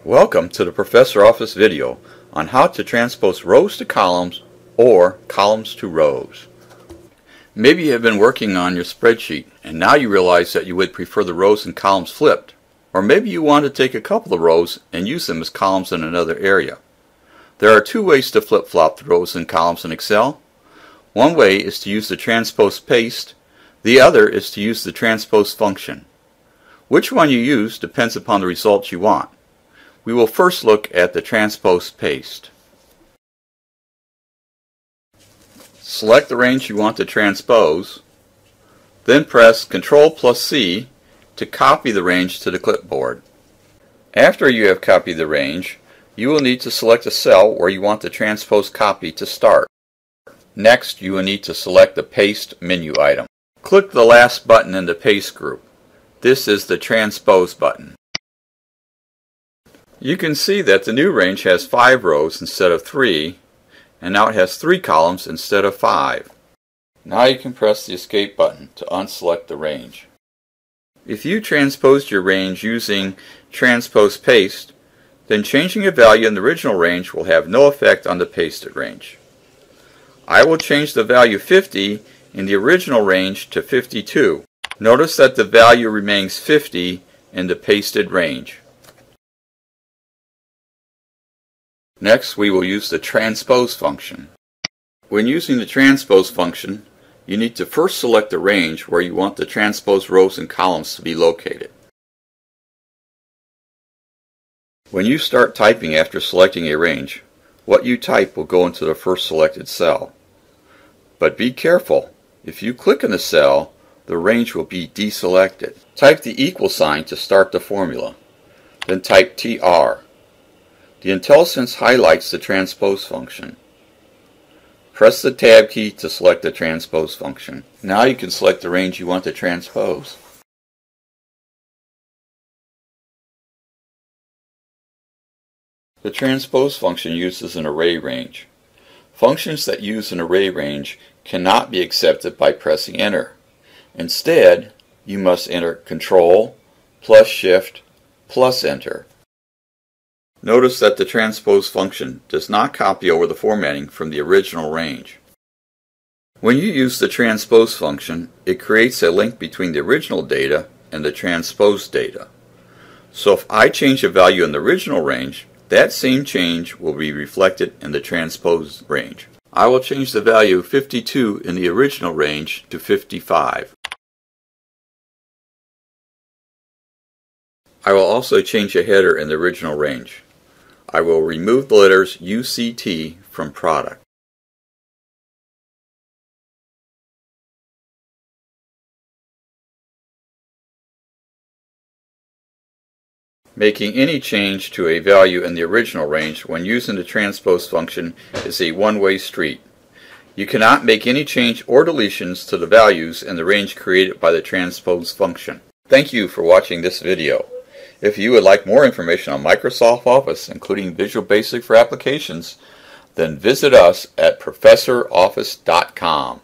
Welcome to the Professor Office video on how to transpose rows to columns or columns to rows. Maybe you have been working on your spreadsheet and now you realize that you would prefer the rows and columns flipped, or maybe you want to take a couple of rows and use them as columns in another area. There are two ways to flip-flop the rows and columns in Excel. One way is to use the Transpose Paste, the other is to use the Transpose Function. Which one you use depends upon the results you want. We will first look at the Transpose Paste. Select the range you want to transpose, then press Ctrl+C to copy the range to the clipboard. After you have copied the range, you will need to select a cell where you want the transpose copy to start. Next, you will need to select the Paste menu item. Click the last button in the Paste group. This is the Transpose button. You can see that the new range has 5 rows instead of 3, and now it has 3 columns instead of 5. Now you can press the Escape button to unselect the range. If you transposed your range using Transpose Paste, then changing a value in the original range will have no effect on the pasted range. I will change the value 50 in the original range to 52. Notice that the value remains 50 in the pasted range. Next, we will use the Transpose function. When using the Transpose function, you need to first select the range where you want the transposed rows and columns to be located. When you start typing after selecting a range, what you type will go into the first selected cell. But be careful, if you click on a cell, the range will be deselected. Type the equal sign to start the formula, then type TR. The IntelliSense highlights the Transpose function. Press the Tab key to select the Transpose function. Now you can select the range you want to transpose. The Transpose function uses an array range. Functions that use an array range cannot be accepted by pressing Enter. Instead, you must enter Ctrl plus Shift plus Enter. Notice that the Transpose function does not copy over the formatting from the original range. When you use the Transpose function, it creates a link between the original data and the transposed data. So if I change a value in the original range, that same change will be reflected in the transposed range. I will change the value 52 in the original range to 55. I will also change a header in the original range. I will remove the letters UCT from product. Making any change to a value in the original range when using the Transpose function is a one-way street. You cannot make any change or deletions to the values in the range created by the Transpose function. Thank you for watching this video. If you would like more information on Microsoft Office, including Visual Basic for applications, then visit us at ProfessorOffice.com.